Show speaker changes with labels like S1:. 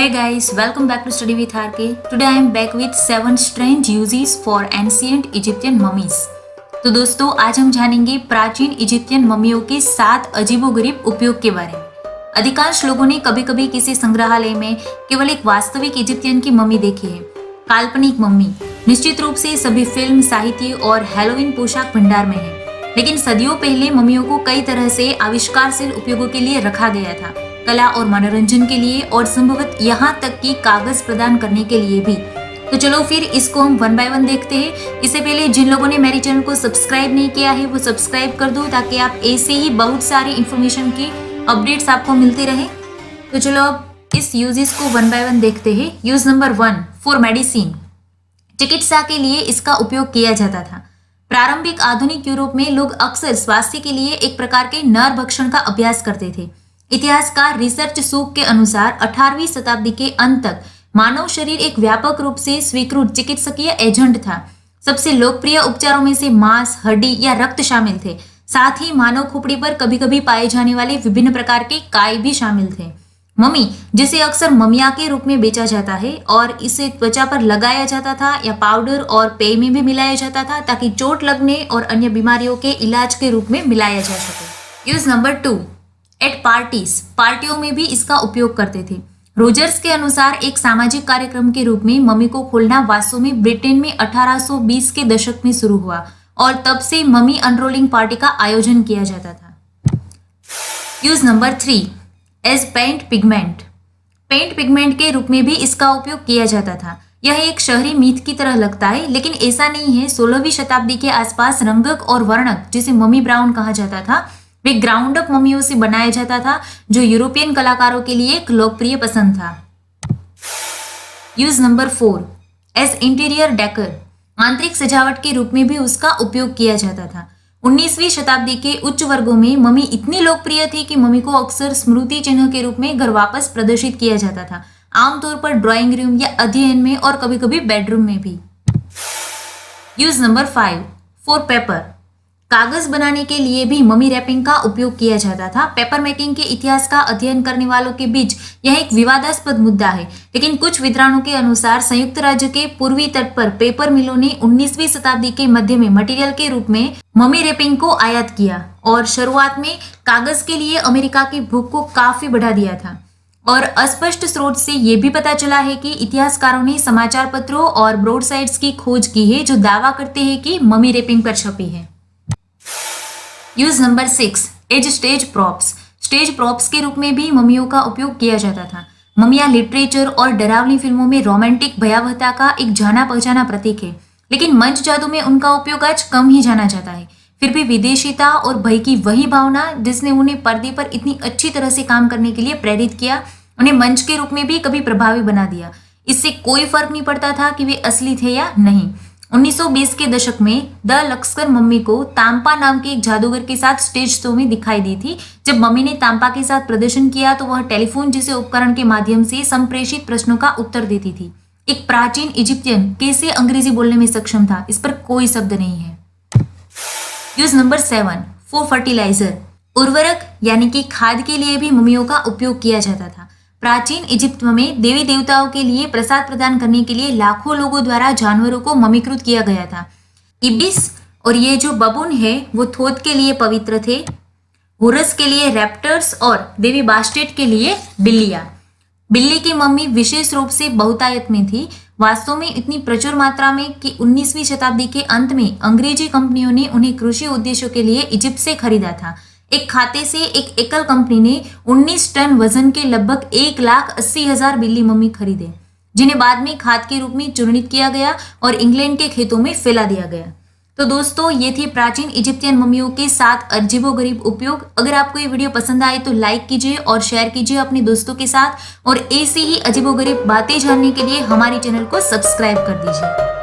S1: Hey guys, welcome back to Study with RK. Today I am back with 7 strange uses for ancient Egyptian mummies. तो दोस्तों आज हम जानेंगे प्राचीन Egyptian मम्मियों के 7 अजीबोगरीब उपयोग के बारे में। अधिकांश लोगों ने कभी कभी किसी संग्रहालय में केवल एक वास्तविक इजिप्शियन की मम्मी देखी है। काल्पनिक मम्मी निश्चित रूप से सभी फिल्म, साहित्य और हैलोवीन पोशाक भंडार में है, लेकिन सदियों पहले मम्मियों को कई तरह से आविष्कारशील उपयोगों के लिए रखा गया था, कला और मनोरंजन के लिए और संभवतः यहाँ तक कि कागज प्रदान करने के लिए भी। तो चलो फिर इसको हम वन बाय वन देखते हैं। इससे पहले जिन लोगों ने मेरे चैनल को सब्सक्राइब नहीं किया है वो सब्सक्राइब कर दो, ताकि आप ऐसे ही बहुत सारी इंफॉर्मेशन की अपडेट्स आपको मिलती रहे। तो चलो अब इस यूजेस को वन बाय वन देखते हैं। Use number 1, for medicine. चिकित्सा के लिए इसका उपयोग किया जाता था। प्रारंभिक आधुनिक यूरोप में लोग अक्सर स्वास्थ्य के लिए एक प्रकार के नर भक्षण का अभ्यास करते थे। इतिहासकार रिसर्च सूक के अनुसार 18वीं शताब्दी के अंत तक मानव शरीर एक व्यापक रूप से स्वीकृत चिकित्सकीय एजेंट था। सबसे लोकप्रिय उपचारों में से मांस, हड्डी या रक्त शामिल थे। साथ ही मानव खोपड़ी पर कभी कभी पाए जाने वाले विभिन्न प्रकार के काय भी शामिल थे। मम्मी, जिसे अक्सर ममिया के रूप में बेचा जाता है और इसे त्वचा पर लगाया जाता था या पाउडर और पेय में भी मिलाया जाता था, ताकि चोट लगने और अन्य बीमारियों के इलाज के रूप में मिलाया जा सके। Use number 2, at parties. पार्टियों में भी इसका उपयोग करते थे। रोजर्स के अनुसार एक सामाजिक कार्यक्रम के रूप में मम्मी को खोलना वास्तव में ब्रिटेन में 1820 के दशक में शुरू हुआ और तब से मम्मी अनरोलिंग पार्टी का आयोजन किया जाता था। Use number 3, as paint pigment. Paint pigment के रूप में भी इसका उपयोग किया जाता था। यह एक शहरी मीथ की तरह लगता है, लेकिन ऐसा नहीं है। 16वीं शताब्दी के आसपास रंगक और वर्णक, जिसे मम्मी ब्राउन कहा जाता था, वे ग्राउंड अप मम्मियों से बनाया जाता था, जो यूरोपियन कलाकारों के लिए एक लोकप्रिय पसंद था। Use number 4, as interior decor. आंतरिक सजावट के रूप में भी उसका उपयोग किया जाता था। 19वीं शताब्दी के उच्च वर्गों में मम्मी इतनी लोकप्रिय थी कि मम्मी को अक्सर स्मृति चिन्ह के रूप में घर वापस प्रदर्शित किया जाता था, आमतौर पर ड्राइंग रूम या अध्ययन में और कभी कभी बेडरूम में भी। Use number 5, for paper. कागज बनाने के लिए भी मम्मी रैपिंग का उपयोग किया जाता था। पेपर मेकिंग के इतिहास का अध्ययन करने वालों के बीच यह एक विवादास्पद मुद्दा है, लेकिन कुछ विद्वानों के अनुसार संयुक्त राज्य के पूर्वी तट पर पेपर मिलों ने 19वीं शताब्दी के मध्य में मटेरियल के रूप में मम्मी रैपिंग को आयात किया और शुरुआत में कागज के लिए अमेरिका की भूख को काफी बढ़ा दिया था। और अस्पष्ट स्रोत से यह भी पता चला है कि इतिहासकारों ने समाचार पत्रों और ब्रॉडसाइड्स की खोज की है जो दावा करते हैं कि मम्मी रैपिंग पर छपी है। Use number 6, as stage props. Stage props के रूप में भी मम्मियों का उपयोग किया जाता था। मम्मियां लिटरेचर और डरावनी फिल्मों में रोमांटिक भयावहता का एक जाना पहचाना प्रतीक है, लेकिन मंच जादू में उनका उपयोग आज कम ही जाना जाता है। फिर भी विदेशीता और भय की वही भावना जिसने उन्हें पर्दे पर इतनी अच्छी तरह से काम करने के लिए प्रेरित किया, उन्हें मंच के रूप में भी कभी प्रभावी बना दिया। इससे कोई फर्क नहीं पड़ता था कि वे असली थे या नहीं। 1920 के दशक में द लक्सकर मम्मी को तांपा नाम के एक जादूगर के साथ स्टेज शो में दिखाई दी थी। जब मम्मी ने तांपा के साथ प्रदर्शन किया तो वह टेलीफोन जैसे उपकरण के माध्यम से संप्रेषित प्रश्नों का उत्तर देती थी। एक प्राचीन इजिप्शियन कैसे अंग्रेजी बोलने में सक्षम था, इस पर कोई शब्द नहीं है। Use number 7, for fertiliser. उर्वरक यानी कि खाद के लिए भी मम्मियों का उपयोग किया जाता था। प्राचीन इजिप्ट में देवी देवताओं के लिए प्रसाद प्रदान करने के लिए लाखों लोगों द्वारा जानवरों को मम्मीकृत किया गया था। इबिस और ये जो बबून है वो थोथ के लिए पवित्र थे, होरस के लिए रैप्टर्स और देवी बास्टेट के लिए बिल्लियां। बिल्ली की मम्मी विशेष रूप से बहुतायत में थी, वास्तव में इतनी प्रचुर मात्रा में कि 19वीं शताब्दी के अंत में अंग्रेजी कंपनियों ने उन्हें कृषि उद्देश्यों के लिए इजिप्ट से खरीदा था। एक खाते से एक एकल कंपनी ने 19 टन वजन के लगभग 1,80,000 बिल्ली मम्मी खरीदे, जिन्हें बाद में खाद के रूप में चूर्णित किया गया और इंग्लैंड के खेतों में फैला दिया गया। तो दोस्तों ये थे प्राचीन इजिप्शियन मम्मियों के 7 अजीबोगरीब उपयोग। अगर आपको ये वीडियो पसंद आए तो लाइक कीजिए और शेयर कीजिए अपने दोस्तों के साथ, और ऐसी ही अजीबोगरीब बातें जानने के लिए हमारे चैनल को सब्सक्राइब कर दीजिए।